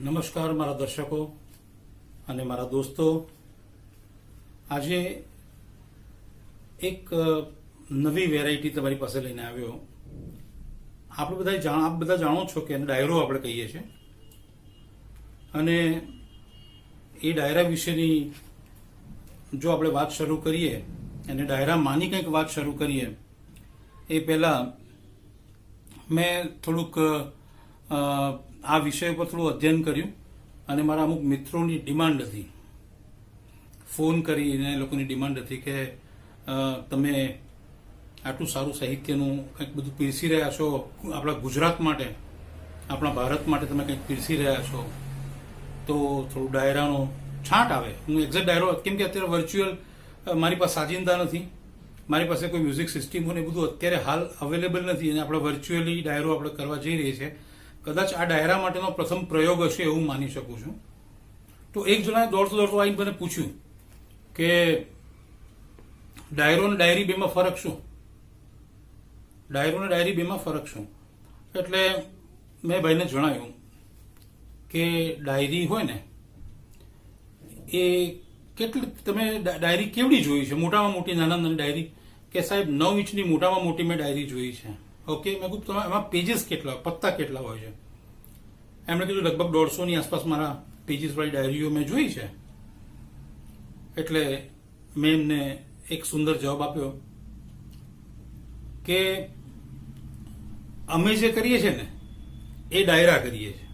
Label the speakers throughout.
Speaker 1: નમસ્કાર મારા દર્શકો અને મારા દોસ્તો. આજે એક નવી વેરાયટી તમારી પાસે લઈને આવ્યો. આપ બધા જાણો છો કે ડાયરો આપણે કહીએ છીએ, અને એ ડાયરા વિશેની જો આપણે વાત શરૂ કરીએ અને ડાયરામાંની કંઈક વાત શરૂ કરીએ એ પહેલાં મેં થોડુંક આ વિષય પર થોડું અધ્યયન કર્યું અને મારા અમુક મિત્રોની ડિમાન્ડ હતી, ફોન કરીને એ લોકોની ડિમાન્ડ હતી કે તમે આટલું સારું સાહિત્યનું કંઈક બધું પીરસી રહ્યા છો, આપણા ગુજરાત માટે, આપણા ભારત માટે તમે કંઈક પીરસી રહ્યા છો, તો થોડું ડાયરાનો છાંટ આવે. હું એક્ઝેક્ટ ડાયરો, કેમ કે અત્યારે વર્ચ્યુઅલ મારી પાસે સાજિંદા નથી, મારી પાસે કોઈ મ્યુઝિક સિસ્ટમ હોય ને બધું અત્યારે હાલ અવેલેબલ નથી, અને આપણે વર્ચ્યુઅલી ડાયરો આપણે કરવા જઈ રહી છે. કદાચ આ ડાયરા માટેનો પ્રથમ પ્રયોગ હશે એવું માની શકું છું. તો એક જણાએ દોડતો આવીને મને પૂછ્યું કે ડાયરો અને ડાયરી બેમાં ફરક શું, ડાયરો અને ડાયરી બેમાં ફરક શું? એટલે મેં ભાઈને જણાવ્યું કે ડાયરી હોય ને એ કેટલી, તમે ડાયરી કેવડી જોઈ છે, મોટામાં મોટી, નાની ડાયરી? કે સાહેબ 9 ઇંચની મોટામાં મોટી મેં ડાયરી જોઈ છે. ઓકે, મેં કીધું તમે એમાં પેજીસ કેટલા, પત્તા કેટલા હોય છે? એમણે કીધું લગભગ 150ની આસપાસ મારા પેજીસ વાળી ડાયરીઓ મેં જોઈ છે. એટલે મેં એમને એક સુંદર જવાબ આપ્યો કે અમે જે કરીએ છીએ ને એ ડાયરા કરીએ છીએ,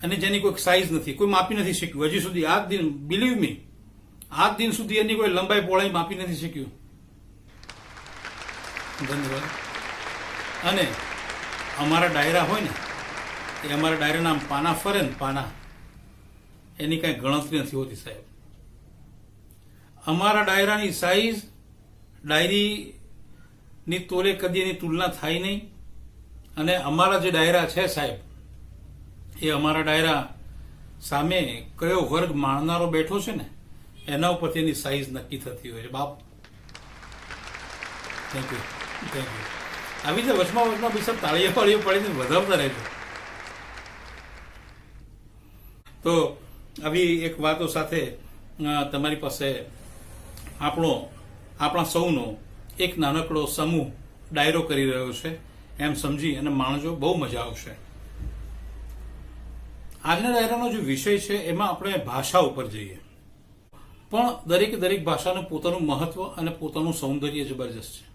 Speaker 1: અને જેની કોઈ સાઇઝ નથી, કોઈ માપી નથી શક્યું હજી સુધી. આજ દિન, બિલીવ મી, આજ દિન સુધી એની કોઈ લંબાઈ પહોળાઈ માપી નથી શક્યું. ધન્યવાદ. અને અમારા ડાયરા હોય ને એ અમારા ડાયરાના આમ પાના ફરે ને, પાના, એની કાંઈ ગણતરી નથી હોતી સાહેબ. અમારા ડાયરાની સાઈઝ ડાયરીની તોલે કદી એની તુલના થાય નહીં. અને અમારા જે ડાયરા છે સાહેબ, એ અમારા ડાયરા સામે કયો વર્ગ માણનારો બેઠો છે ને એના ઉપરથી એની સાઈઝ નક્કી થતી હોય છે. બાપ, થેન્ક યુ, થેન્ક યુ. આવી રીતે વચમાં બી તાળીઓ પડીને વધારતા રહેજો. તો આવી એક વાતો સાથે તમારી પાસે આપણા સૌનો એક નાનકડો સમૂહ ડાયરો કરી રહ્યો છે એમ સમજી અને માણજો, બહુ મજા આવશે. આજના ડાયરાનો જે વિષય છે એમાં આપણે ભાષા ઉપર જઈએ, પણ દરેક ભાષાનું પોતાનું મહત્વ અને પોતાનું સૌંદર્ય જબરજસ્ત છે.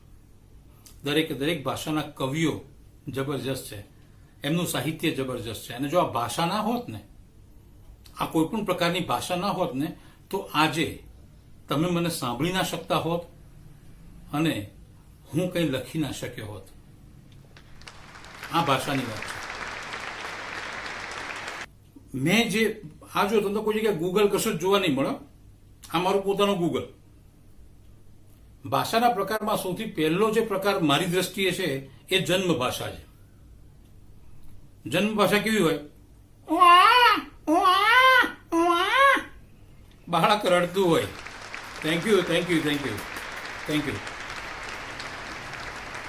Speaker 1: દરેક ભાષાના કવિઓ જબરજસ્ત છે, એમનું સાહિત્ય જબરજસ્ત છે. અને જો આ ભાષા ના હોત ને, આ કોઈ પણ પ્રકારની ભાષા ના હોત ને, તો આજે તમે મને સાંભળી ના શકતા હોત અને હું કંઈ લખી ના શક્યો હોત. આ ભાષાની વાત છે. મેં જે આ જો તમને કોઈ જગ્યાએ ગૂગલ કશું જ જોવા નહીં મળે. આ મારું પોતાનું ગૂગલ. ભાષાના પ્રકારમાં સૌથી પહેલો જે પ્રકાર મારી દ્રષ્ટિએ છે એ જન્મ ભાષા છે. જન્મ ભાષા કેવી હોય? બાળક રડતું હોય. Thank you.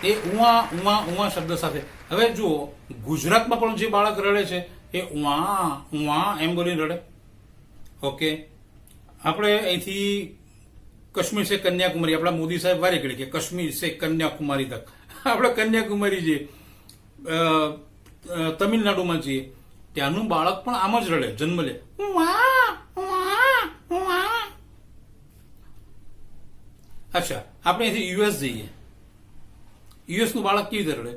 Speaker 1: એ ઉવા શબ્દ સાથે. હવે જુઓ, ગુજરાતમાં પણ જે બાળક રડે છે એ ઉવા એમ બોલીને રડે. ઓકે, આપણે અહીંથી કાશ્મીર સે કન્યાકુમારી, આપણા મોદી સાહેબ વારે ઘડી કે કાશ્મીર સે કન્યાકુમારી તક, આપણે કન્યાકુમારી જઈએ, તમિલનાડુમાં જઈએ, ત્યાંનું બાળક પણ આમ જ રડે, જન્મ લે. અચ્છા, આપણે અહીંથી યુએસ જઈએ, યુએસ નું બાળક કેવી રીતે રડે?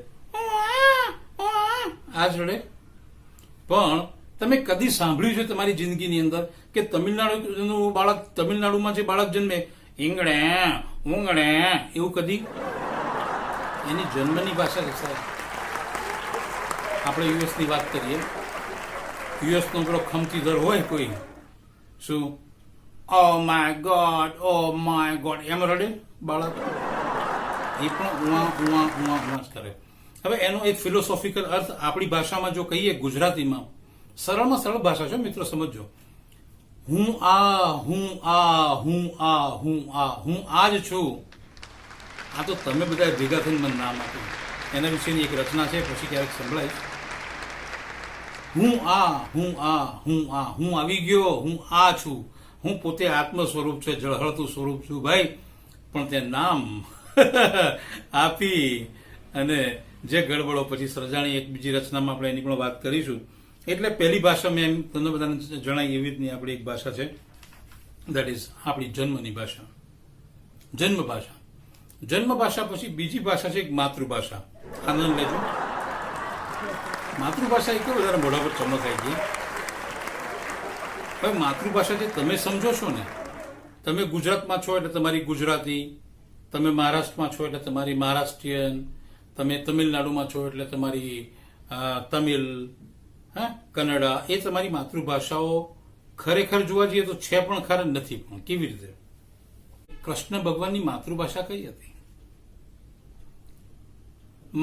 Speaker 1: આ જ રડે. પણ તમે કદી સાંભળ્યું છે તમારી જિંદગીની અંદર કે તમિલનાડુનું બાળક, તમિલનાડુમાં જે બાળક જન્મે ઈંગડે ઊંગડે એવું કદી? એની જન્મની ભાષા છે સાહેબ. આપણે યુએસની વાત કરીએ, યુએસનો પેલો ખમતીધર હોય કોઈ, શું ઓ માય ગોડ એમ રડે બાળક? એ પણ ઉવા જ કરે. હવે એનો એક ફિલોસોફિકલ અર્થ આપણી ભાષામાં જો કહીએ, ગુજરાતીમાં, સરળમાં સરળ ભાષા છે મિત્રો, સમજો. હું આ જ છું. આ તો તમે બધા ભેગા થઈને મને નામ આપ્યું. એના વિશેની એક રચના છે, પછી ક્યારેક સંભળાઈશ. હું આવી ગયો, હું આ છું, હું પોતે આત્મ સ્વરૂપ છે, ઝળહળતું સ્વરૂપ છું ભાઈ. પણ તે નામ આપી અને જે ગડબડો પછી સર્જાણી એક બીજી રચનામાં આપણે એની પણ વાત કરીશું. એટલે પહેલી ભાષા મેં એમ તમને બધાને જણાવી એવી રીતની આપણી એક ભાષા છે, દેટ ઇઝ આપણી જન્મની ભાષા, જન્મ ભાષા. જન્મ ભાષા પછી બીજી ભાષા છે એક માતૃભાષા. આનંદ લેજો. માતૃભાષા એ કેવું વધારે મોઢા પર ચમક આવી ગઈ. હવે માતૃભાષા જે તમે સમજો છો ને, તમે ગુજરાતમાં છો એટલે તમારી ગુજરાતી, તમે મહારાષ્ટ્રમાં છો એટલે તમારી મહારાષ્ટ્રીયન, તમે તમિલનાડુમાં છો એટલે તમારી તમિલ, કન્નડા, એ તમારી માતૃભાષાઓ ખરેખર જોવા જઈએ તો છે પણ ખરા, નથી પણ. કેવી રીતે? કૃષ્ણ ભગવાનની માતૃભાષા કઈ હતી?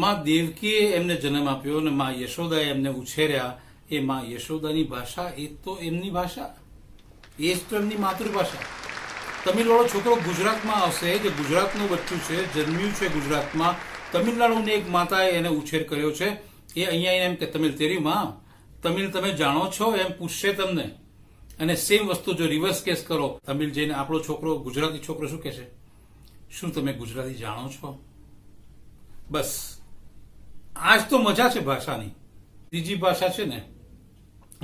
Speaker 1: માં દેવકીએ એમને જન્મ આપ્યો અને માં યશોદાએ એમને ઉછેર્યા. એ માં યશોદાની ભાષા એ તો એમની ભાષા, એ જ તો એમની માતૃભાષા. તમિલવાળો છોકરો ગુજરાતમાં આવશે, જે ગુજરાતનું બચ્ચું છે, જન્મ્યું છે ગુજરાતમાં, તમિલનાડુની એક માતાએ એને ઉછેર કર્યો છે, એ અહીંયા એમ કે તમિલ તેરી માં, તમિલ તમે જાણો છો એમ પૂછશે તમને. અને સેમ વસ્તુ જો રિવર્સ કેસ કરો, તમિલ જઈને આપણો છોકરો, ગુજરાતી છોકરો શું કહેશે? શું તમે ગુજરાતી જાણો છો? બસ આજ તો મજા છે ભાષાની. ત્રીજી ભાષા છે ને,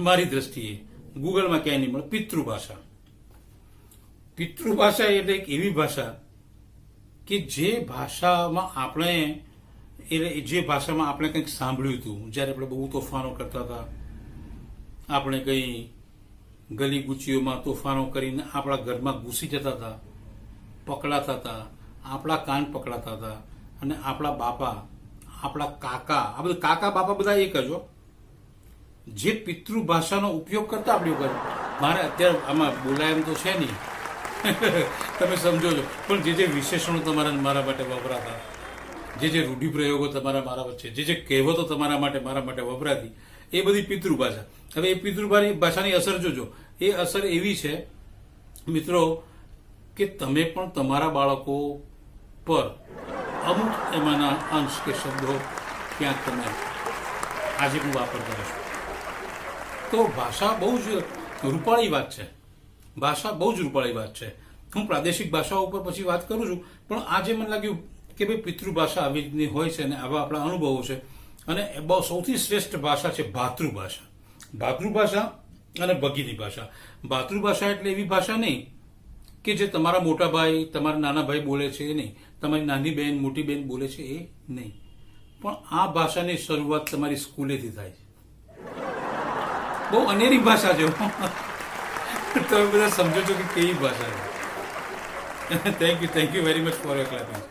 Speaker 1: મારી દ્રષ્ટિએ ગૂગલમાં ક્યાંય નહીં મળે, પિતૃભાષા. પિતૃભાષા એટલે એક એવી ભાષા કે જે ભાષામાં આપણે કંઈક સાંભળ્યું હતું જ્યારે આપણે બહુ તોફાનો કરતા હતા, આપણે કંઈ ગલી ગુચીઓમાં તોફાનો કરીને આપણા ઘરમાં ઘૂસી જતા હતા, પકડાતા હતા, આપણા કાન પકડાતા હતા, અને આપણા બાપા, આપણા કાકા, આ બધા કાકા બાપા બધા એક જ હો, જે પિતૃભાષાનો ઉપયોગ કરતા આપણી ઉપર. મારે અત્યારે આમાં બોલાય એમ તો છે નહીં, તમે સમજો છો, પણ જે વિશેષણો તમારા મારા માટે વપરાતા, જે રૂઢિપ્રયોગો તમારા મારા વચ્ચે, જે કહેવતો તમારા માટે મારા માટે વપરાતી, એ બધી પિતૃભાષા. હવે એ પિતૃભાષાની અસર જોજો. એ અસર એવી છે મિત્રો કે તમે પણ તમારા બાળકો પર અમુક એમાંના અંશ કે શબ્દો ક્યાંક તમે આજે પણ વાપરતા રહેશો. તો ભાષા બહુ જ રૂપાળી વાત છે. ભાષા બહુ જ રૂપાળી વાત છે. હું પ્રાદેશિક ભાષાઓ ઉપર પછી વાત કરું છું, પણ આજે મને લાગ્યું કે ભાઈ પિતૃભાષા આવી રીતની હોય છે અને આવા આપણા અનુભવો છે. અને બહુ સૌથી શ્રેષ્ઠ ભાષા છે ભાતૃભાષા. ભાતૃભાષા અને ભગીની ભાષા. ભાતૃભાષા એટલે એવી ભાષા નહીં કે જે તમારા મોટા ભાઈ, તમારા નાના ભાઈ બોલે છે એ નહીં, તમારી નાની બહેન, મોટી બહેન બોલે છે એ નહીં, પણ આ ભાષાની શરૂઆત તમારી સ્કૂલેથી થાય છે. બહુ અનેરી ભાષા છે. તમે બધા સમજો છો કે કેવી ભાષા છે. Thank you very much for your clapping.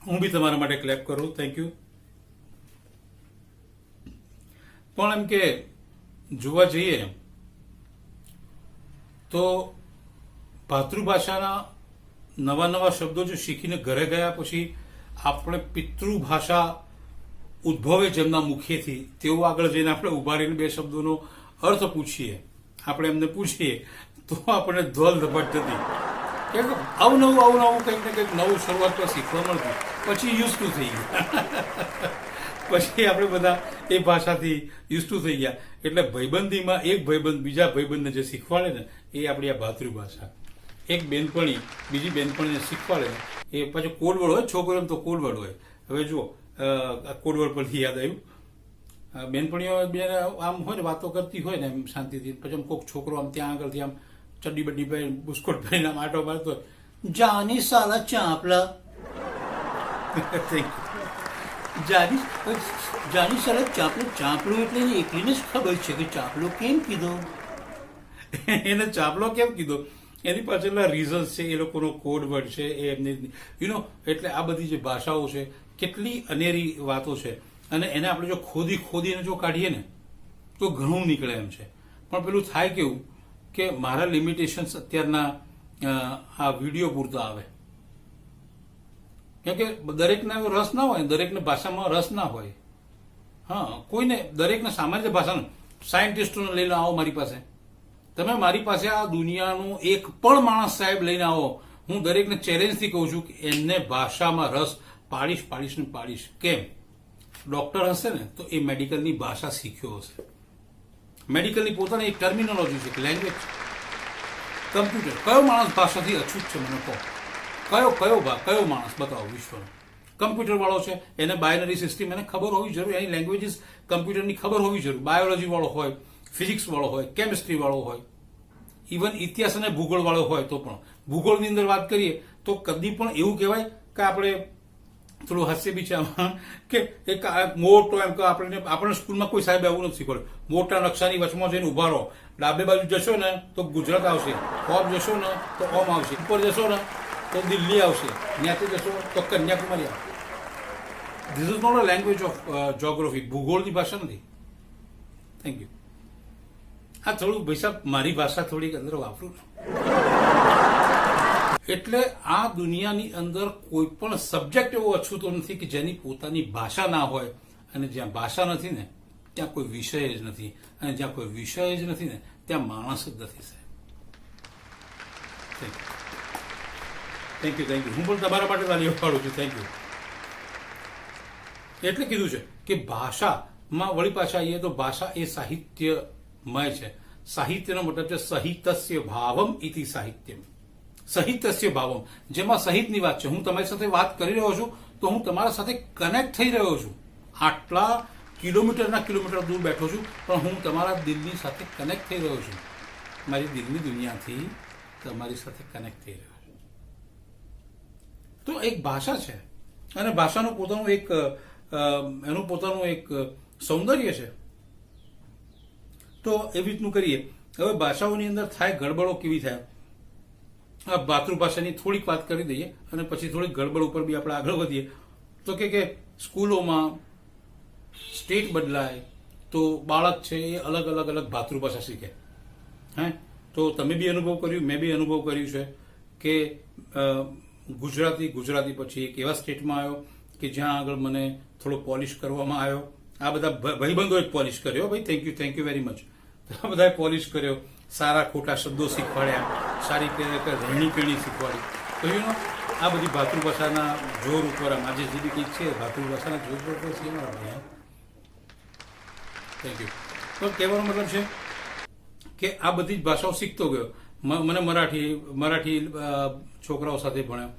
Speaker 1: હું બી તમારા માટે ક્લેપ કરું. Thank you. પણ એમ કે જોવા જઈએ તો ભાતૃભાષાના નવા નવા શબ્દો જો શીખીને ઘરે ગયા પછી આપણે પિતૃભાષા ઉદ્ભવે જેમના મુખેથી તેઓ આગળ જઈને આપણે ઉભા રહીને બે શબ્દોનો અર્થ પૂછીએ, આપણે એમને પૂછીએ તો આપણને ધોલ ધપટ થતી. કેમ કે અવનવું કંઈક ને કંઈક નવું શરૂઆત પર શીખવા મળતું, પછી યુઝ ટુ થઈ ગયા. પછી આપણે બધા એ ભાષાથી યુઝ ટુ થઈ ગયા. એટલે ભાઈબંધીમાં એક ભાઈબંધ બીજા ભાઈબંધને જે શીખવાડે ને એ આપણી આ ભાતૃભાષા. એક બેનપણી બીજી બેનપણીને શીખવાડે એ પાછું કોડવર્ડ હોય, છોકરો તો કોડવર્ડ હોય. હવે જુઓ, કોડવર્ડ પરથી યાદ આવ્યું, બેનપણીઓ આમ હોય ને, વાતો કરતી હોય ને એમ શાંતિથી, પછી કોઈક છોકરો આમ ત્યાં આગળથી આમ ચડ્ડી બડ્ડી પહેરી બુસ્કોટ પહેરીને આમ આટો મારતો હોય, જાની સાલા ચાંપલા. જાની સાલા ચાંપલું. ચાંપલું એટલે એકલીને જ ખબર છે કે ચાંપલો કેમ કીધો. એને ચાંપલો કેમ કીધો એની પાછળના રીઝન્સ છે, એ લોકોનો કોડ વર્ડ છે, એ એમની એટલે આ બધી જે ભાષાઓ છે કેટલી અનેરી વાતો છે. અને એને આપણે જો ખોદીને જો કાઢીએ ને તો ઘણું નીકળે એમ છે. પણ પેલું થાય કેવું કે મારા લિમિટેશન્સ અત્યારના આ વિડીયો પૂરતા આવે, કેમ કે દરેકને રસ ના હોય, દરેકને ભાષામાં રસ ના હોય. હા, કોઈને દરેકને સામાન્ય ભાષાનું, સાયન્ટિસ્ટોને લઈને આવો મારી પાસે, તમે મારી પાસે આ દુનિયાનું એક પણ માણસ સાહેબ લઈને આવો, હું દરેકને ચેલેન્જથી કહું છું કે એમને ભાષામાં રસ પાડીશ. કેમ? ડોક્ટર હશે ને તો એ મેડિકલની ભાષા શીખ્યો હશે, મેડિકલની પોતાની એક ટર્મિનોલોજી છે કે લેંગ્વેજ. કમ્પ્યુટર કયો માણસ ભાષાથી અછૂત છે મને કહો. કયો માણસ બતાવો વિશ્વનો કમ્પ્યુટર વાળો છે, એને બાયનરી સિસ્ટમ એને ખબર હોવી જરૂર, એની લેંગ્વેજીસ કમ્પ્યુટરની ખબર હોવી જરૂર. બાયોલોજી વાળો હોય, ફિઝિક્સ વાળો હોય, કેમિસ્ટ્રી વાળો હોય, ઇવન ઇતિહાસ અને ભૂગોળ વાળો હોય તો પણ. ભૂગોળની અંદર વાત કરીએ તો કદી પણ એવું કહેવાય કે આપણે થોડું હાસ્ય બી છે આમાં કે એક મોટો એમ કે આપણે સ્કૂલમાં કોઈ સાહેબ એવું નથી શીખવાડ્યું, મોટા નકશાની વચમાં જઈને ઉભા રહો, ડાબે બાજુ જશો ને તો ગુજરાત આવશે, ઓમ જશો ને તો ઓમ આવશે, ઉપર જશો ને તો દિલ્હી આવશે, ત્યાંથી જશો તો કન્યાકુમારી આવશે. This is not a language of geography. ભૂગોળની ભાષા નથી. Thank you. આ થોડું ભાઈ સાહેબ મારી ભાષા થોડીક અંદર વાપરું છું. એટલે આ દુનિયાની અંદર કોઈ પણ સબ્જેક્ટ એવો અછૂતો નથી કે જેની પોતાની ભાષા ના હોય, અને જ્યાં ભાષા નથી ને ત્યાં કોઈ વિષય જ નથી, અને જ્યાં કોઈ વિષય જ નથી ને ત્યાં માણસ જ નથી સાહેબ. Thank you. હું પણ તમારા માટે તાલીઓ પાડું છું. Thank you. એટલે કીધું છે કે ભાષામાં વળી પાછા આવીએ તો ભાષા એ સાહિત્યમય છે. સાહિત્યનો મતલબ છે સહિતસ્ય ભાવમ ઇતિ સાહિત્યમ. સહિતસ્ય ભાવમ, જેમાં સહિતની વાત છે. હું તમારી સાથે વાત કરી રહ્યો છું તો હું તમારા સાથે કનેક્ટ થઈ રહ્યો છું. આટલા કિલોમીટર દૂર બેઠો છું પણ હું તમારા દિલની સાથે કનેક્ટ થઈ રહ્યો છું. મારી દિલની દુનિયાથી તમારી સાથે કનેક્ટ થઈ રહ્યો છું. તો એક ભાષા છે અને ભાષાનું પોતાનું એક સૌંદર્ય છે. તો એવી રીતનું કરીએ. હવે ભાષાઓની અંદર થાય ગડબડો કેવી થાય, માતૃભાષાની થોડીક વાત કરી દઈએ અને પછી થોડીક ગડબડ ઉપર બી આપણે આગળ વધીએ. તો કે સ્કૂલોમાં સ્ટેટ બદલાય તો બાળક છે એ અલગ માતૃભાષા શીખે. હે, તો તમે બી અનુભવ કર્યું, મેં બી અનુભવ કર્યું છે કે ગુજરાતી પછી એક એવા સ્ટેટમાં આવ્યો કે જ્યાં આગળ મને થોડો પોલિશ કરવામાં આવ્યો. આ બધા ભાઈબંધોએ જ પોલિશ કર્યો. ભાઈ થેન્ક યુ વેરી મચ. આ બધાએ પોલિશ કર્યો, સારા ખોટા શબ્દો શીખવાડ્યા, સારી રીતે રહેણી કેણી શીખવાડી. તો આ બધી ભાતૃભાષાના જોર ઉપર આજે જે બી કંઈક છે ભાતૃભાષાના જોર ઉપર છે મારા ભાઈ. Thank you. તો કહેવાનો મતલબ છે કે આ બધી જ ભાષાઓ શીખતો ગયો. મને મરાઠી છોકરાઓ સાથે ભણ્યો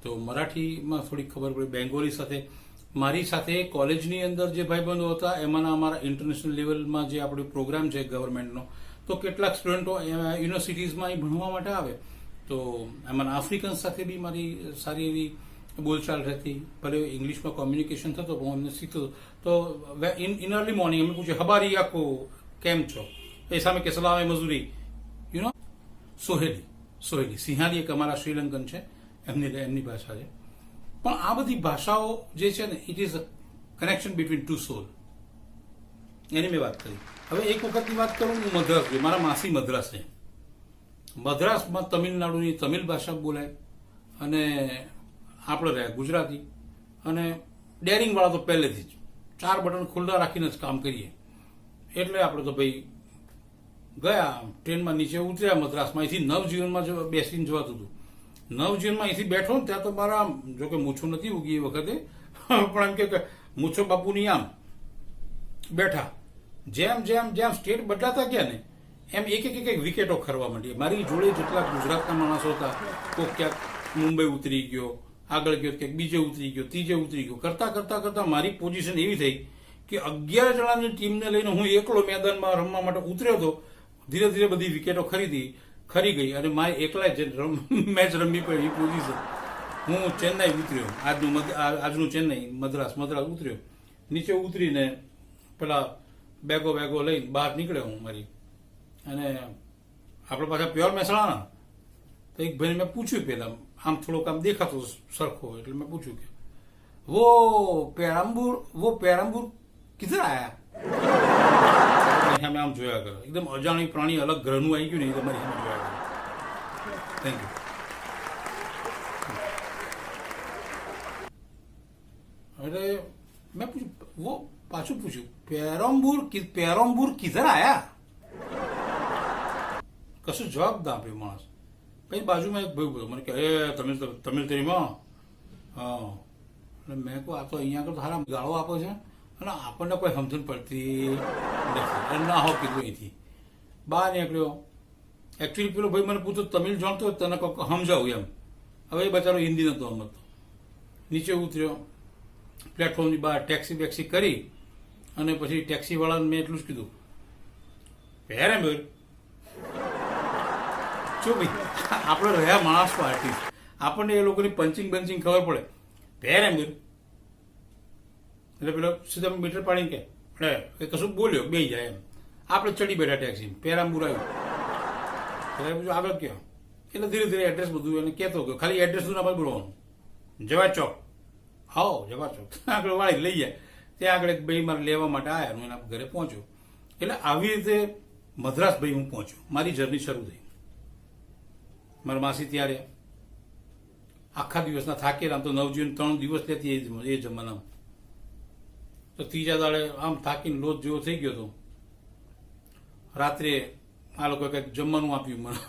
Speaker 1: તો મરાઠીમાં થોડીક ખબર પડી. બેંગોલી સાથે, મારી સાથે કોલેજની અંદર જે ભાઈબંધો હતા એમાંના અમારા ઇન્ટરનેશનલ લેવલમાં જે આપણો પ્રોગ્રામ છે ગવર્મેન્ટનો, તો કેટલાક સ્ટુડન્ટો યુનિવર્સિટીઝમાં અહીં ભણવા માટે આવે. તો એમાંના આફ્રિકન્સ સાથે બી મારી સારી એવી બોલચાલ રહેતી. ભલે ઇંગ્લિશમાં કોમ્યુનિકેશન થતો પણ હું એમને શીખતો. તો ઇન અર્લી મોર્નિંગ એમને પૂછ્યું હબારી આખો કેમ છો, એ સામે કે સલામ મજૂરી સોહેલી સિંહાલી એક અમારા શ્રીલંકન છે, એમની ભાષા છે. પણ આ બધી ભાષાઓ જે છે ને it is a connection between two soul. એની મેં વાત કરી. હવે એક વખતની વાત કરું, હું મદ્રાસ ગયો. મારા માસી મદ્રાસ છે. મદ્રાસમાં તમિલનાડુની તમિલ ભાષા બોલાય અને આપણે રહ્યા ગુજરાતી. અને ડેરિંગ વાળા તો પહેલેથી જ 4 બટન ખુલ્લા રાખીને જ કામ કરીએ. એટલે આપણે તો ભાઈ ગયા ટ્રેનમાં નીચે ઉતર્યા મદ્રાસમાં. અહીંથી નવજીવનમાં બેસીને જવાતું હતું. નવજીવનમાં અહીંથી બેઠો ને ત્યાં તો મારા જોકે મૂછો નથી ઉગી એ વખતે, પણ એમ કે મૂછો બાપુની આમ બેઠા. જેમ સ્ટેટ બદલાતા ગયા ને એમ એક વિકેટો ખરવા માંડી. મારી જોડે જેટલા ગુજરાતના માણસો હતા, કોઈક ક્યાંક મુંબઈ ઉતરી ગયો, આગળ ગયો, ક્યાંક બીજે ઉતરી ગયો, ત્રીજે ઉતરી ગયો. કરતા મારી પોઝિશન એવી થઈ કે 11 જણાની ટીમને લઈને હું એકલો મેદાનમાં રમવા માટે ઉતર્યો હતો. ધીરે બધી વિકેટો ખરી ગઈ અને મારે એકલા જ મેચ રમવી પડી એ પોઝિશન. હું ચેન્નાઈ ઉતર્યો, આજનું ચેન્નાઈ મદ્રાસ ઉતર્યો. નીચે ઉતરીને પેલા બેગો લઈને બહાર નીકળ્યો હું મારી. અને આપણે પાછા પ્યોર મહેસાણા. તો એક ભાઈને મેં પૂછ્યું, પેલા આમ થોડોક આમ દેખાતો સરખો, એટલે મેં પૂછ્યું કે વો પેરામ્બુર કિધર આયા? સામે આમ જોયા કરો. એકદમ અજાણી પ્રાણી, અલગ ગ્રહનું આવી ગયું ને એ તમારી સામે જોયા કરો. Thank you. એટલે મેં પાછું પૂછ્યું પેરોમ્બુર કિધર આયા? કશું જવાબ ના આપ્યો માણસ. પછી બાજુમાં એક ભાઈ બોલો મને કે તમિલ તેરીમાં. હા, એટલે મેં કહું આ તો અહીંયા આગળ તો સારા ગાળો આપે છે અને આપણને કોઈ સમજણ પડતી નથી. ના હો કીધું અહીંથી. બહાર નીકળ્યો. એકચ્યુઅલી પેલો ભાઈ મને પૂછતો તમિલ જાણતો હોય તને કોક સમજાવું એમ. હવે એ બચારો હિન્દી નતો સમજતો. નીચે ઉતર્યો, પ્લેટફોર્મની બહાર ટેક્સી બેક્સી કરી અને પછી ટેક્સીવાળાને મેં એટલું જ કીધું, પહેરે ભાઈ શું ભાઈ આપણે રહ્યા માણસ પાર્ટી, આપણને એ લોકોની પંચિંગ બંચિંગ ખબર પડે. પહેરે ભાઈ એટલે પેલો સીધા મીટર પાડીને કે એ કશું બોલ્યો બે જાય એમ. આપણે ચડી બેઠા ટેક્સી, પેરામ્બુર આવ્યું. બીજું આગળ કયો એટલે ધીરે ધીરે એડ્રેસ બધું એને કહેતો ગયો. ખાલી એડ્રેસનું નામ બોલવાનું, જવા ચોક. હાઓ જવા ચોક આગળ વાળી લઈ જાય. ત્યાં આગળ એક ભાઈ મારે લેવા માટે આવ્યા, હું એના ઘરે પહોંચ્યો. એટલે આવી રીતે મદ્રાસ ભાઈ હું પહોંચ્યો. મારી જર્ની શરૂ થઈ. મારા માસી ત્યારે આખા દિવસના થાકેલા, આમ તો નવજીવન 3 દિવસ લેતી એ જમાનામાં. તો ત્રીજા દાડે આમ થાકીને લોટ જેવો થઈ ગયો હતો. રાત્રે આ લોકો કંઈક જમવાનું આપ્યું મને.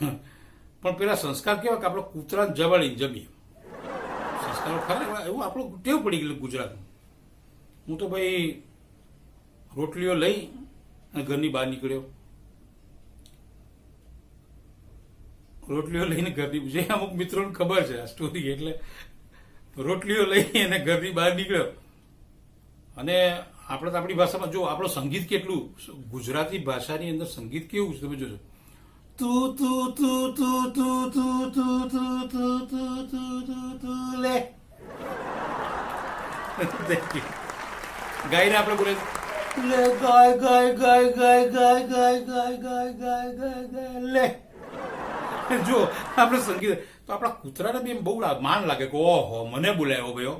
Speaker 1: પણ પેલા સંસ્કાર કેવા કે આપણે કૂતરાને જવાળીને જમીએ. સંસ્કારો ખરા એવું આપણું ટેવ પડી ગયેલું ગુજરાતમાં. હું તો ભાઈ રોટલીઓ લઈ અને ઘરની બહાર નીકળ્યો. રોટલીઓ લઈને ઘરની, જે અમુક મિત્રોને ખબર છે આ સ્ટોરી, એટલે રોટલીઓ લઈ અને ઘરની બહાર નીકળ્યો. અને આપણે તો આપણી ભાષામાં જો આપણું સંગીત કેટલું, ગુજરાતી ભાષાની અંદર સંગીત કેવું છે તમે જોજો. તું તું તું તું તું તું તું તું તું તું તું તું લે ગાયને આપણે બોલે લે ગાય ગાય ગાય ગાય ગાય ગાય ગાય ગાય ગાય ગાય ગાય લે. જો આપણે સંગીત તો આપણા કૂતરાને બી એમ બહુ માન લાગે કે ઓહો મને બોલાયો ભાઈઓ.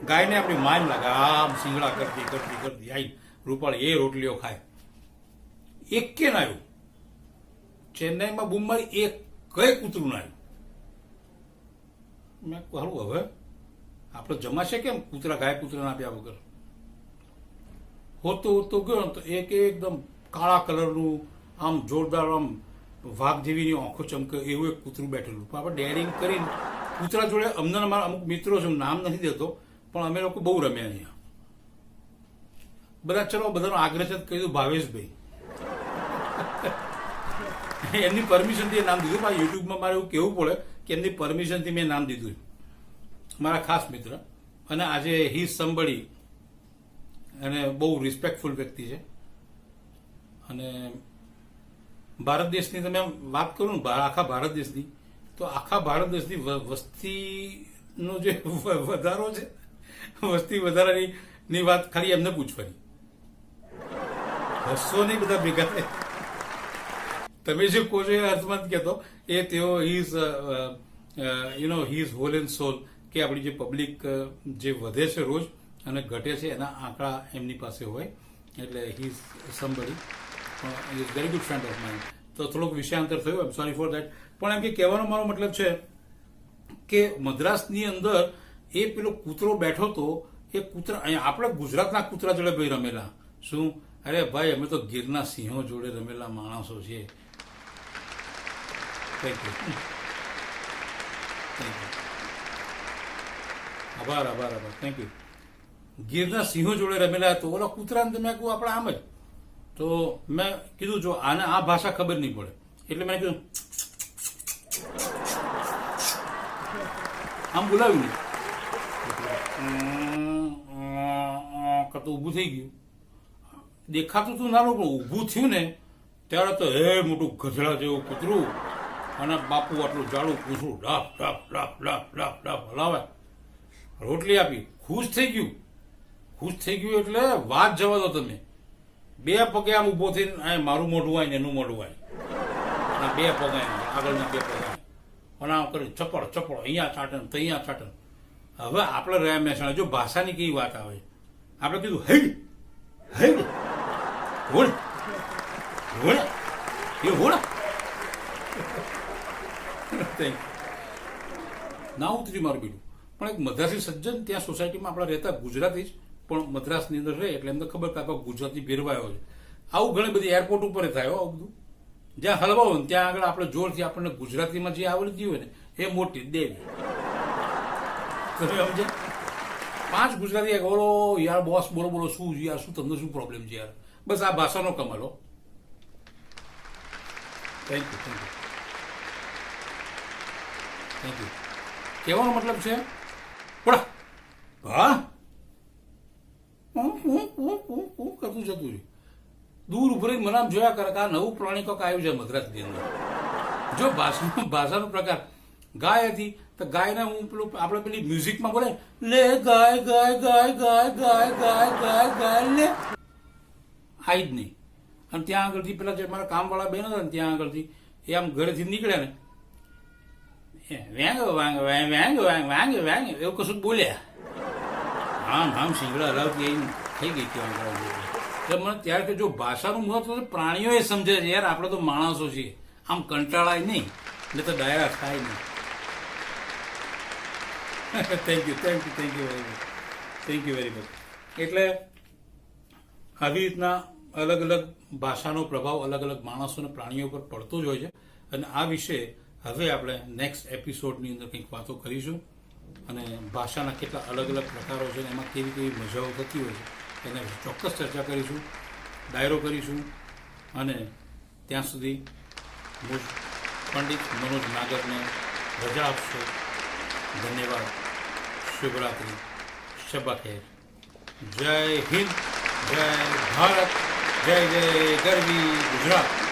Speaker 1: ગાયને આપણી માન લાગે આમ સિંગડા કરતી કરતી કરતી આઈ રૂપાળી એ રોટલીઓ ખાય. એક કે ના આવ્યું ચેન્નાઈમાં બૂમ મારી, એક કઈ કૂતરું ના આવ્યું. મેં કહું હવે આપણે જમાશે કેમ કૂતરા ગાય કૂતરાને આપ્યા વગર. હોતો હોતો ગયો તો એક એકદમ કાળા કલરનું આમ જોરદાર આમ વાઘ જેવીની આંખો ચમકે એવું એક કૂતરું બેઠેલું. પણ આપણે ડેરિંગ કરીને કૂતરા જોડે અમને મારા અમુક મિત્રો છે, નામ નથી દેતો, પણ અમે લોકો બહુ રમ્યા અહીંયા બધા. ચલો બધાનો આગ્રહ છે કહી દઉં, ભાવેશભાઈ એમની પરમિશનથી એ નામ દીધું. મારા યુટ્યુબમાં મારે એવું કહેવું પડે કે એમની પરમિશનથી મેં નામ દીધું. મારા ખાસ મિત્ર અને આજે હી સમબડી અને બહુ રિસ્પેક્ટફુલ વ્યક્તિ છે. અને ભારત દેશની તમે વાત કરું ને આખા ભારત દેશની, તો આખા ભારત દેશની વસ્તીનો જે વધારો છે, વસ્તી વધારાની વાત ખાલી એમને પૂછવાની. હસો નહીં બધા ભેગા થાય. તમે જે કહો છો એ અર્થમાં જ કહેતો એ તેઓ હી ઇઝ હોલ એન્ડ સોલ કે આપણી જે પબ્લિક જે વધે છે રોજ અને ઘટે છે એના આંકડા એમની પાસે હોય. એટલે he is somebody, is very good friend of mind. તો થોડોક વિષયાંતર થયો, આઈ એમ સોરી ફોર દેટ. પણ એમ કે કહેવાનો મારો મતલબ છે કે મદ્રાસની અંદર એ પેલો કૂતરો બેઠો હતો. એ કૂતરા અહીંયા આપણે ગુજરાતના કૂતરા જોડે ભાઈ રમેલા. શું અરે ભાઈ અમે તો ગીરના સિંહો જોડે રમેલા માણસો છીએ. થેન્ક યુ, થેન્ક યુ, આભાર આભાર આભાર, થેન્ક યુ. ગીરના સિંહો જોડે રમેલા તો ઓલા કૂતરાને તમે કહું આપણે આમ જ. તો મેં કીધું જો આને આ ભાષા ખબર નહીં પડે એટલે મેં કીધું આમ બોલાવ્યું નહીં કરતો ઊભું થઈ ગયું. દેખાતું તું નાનું પણ ઊભું થયું ને ત્યારે તો હે મોટું ગધડા જેવું કૂતરું અને બાપુ આટલું જાડું પૂછડું ડાપ ડાપ ડાપ ડાપ ડાપ ડાપ હલાવે. રોટલી આપી, ખુશ થઈ ગયું. ખુશ થઈ ગયું એટલે વાત જવા દો તમે. 2 પગે આમ ઊભો થઈને મારું મોઢું હોય ને એનું મોઢું હોય, 2 પગે આગળના 2 પગે અને આમ કરી ચપડ ચપડ અહીંયા ચાટન તો અહીંયા ચાટન. હવે આપણે રહ્યા મહેસાણા, જો ભાષાની કઈ વાત આવે આપણે કીધું હે હે હોળ હોળ એ હોળ ના ઉતરી મારું બીજું. પણ એક મદ્રાસી સજ્જન ત્યાં સોસાયટીમાં આપણા રહેતા ગુજરાતી જ પણ મદ્રાસની અંદર રહે એટલે એમને ખબર કે આપણે ગુજરાતી ભેરવાયો છે. આવું ઘણી બધી એરપોર્ટ ઉપર થાય આવું બધું. જ્યાં હલવાઓ ને ત્યાં આગળ આપણે જોરથી આપણને ગુજરાતીમાં જે આવડતી હોય ને એ મોટી દેવી. તમે સમજે 5 ગુજરાતી બોલો યાર બોસ બોલો બોલો શું યાર શું તમને શું પ્રોબ્લેમ છે યાર. બસ આ ભાષાનો કમાલ હો. Thank you, thank you, thank you. કહેવાનો મતલબ છે પડા હા કરતું જતું રહ્યું. દૂર ઉભરી મને આમ જોયા કરે કે આ નવું પ્રાણી કોક આવ્યું છે મદ્રાસની અંદર. જો ભાષાનો પ્રકાર ગાય હતી તો ગાયને હું પેલું આપણે પેલી મ્યુઝિકમાં બોલે લે ગાય ગાય ગાય ગાય ગાય ગાય ગાય ગાય લે આવી જ નહીં. અને ત્યાં આગળથી પેલા જે મારા કામવાળા બેન હતા ને ત્યાં આગળથી એ આમ ઘરેથી નીકળ્યા ને Wang Wang Wang Wang Wang Wang Wang એવું કશું બોલ્યા. આમ શીંગડા હલાવતી એમ થઈ ગઈ ત્યાં એટલે મને ત્યારે કે જો ભાષાનું મહત્વ તો પ્રાણીઓ એ સમજે છે યાર, આપણે તો માણસો છીએ, આમ કંટાળાય નહીં એટલે તો ડાયરા થાય નહીં. Thank you, thank you, thank you very much, thank you very much. એટલે આવી રીતના અલગ અલગ ભાષાનો પ્રભાવ અલગ અલગ માણસો અને પ્રાણીઓ પર પડતો જ હોય છે. અને આ વિશે હવે આપણે નેક્સ્ટ એપિસોડની અંદર કંઈક વાતો કરીશું અને ભાષાના કેટલા અલગ અલગ પ્રકારો છે એમાં કેવી કેવી મજાઓ થતી હોય છે એને ચોક્કસ ચર્ચા કરીશું, ડાયરો કરીશું. અને ત્યાં સુધી મુજ પંડિત મનોજ નાગરને રજા આપશો. ધન્યવાદ. શુભરાત્રિ. શબ્બા ખેર. જય હિન્દ, જય ભારત, જય જય ગરવી ગુજરાત.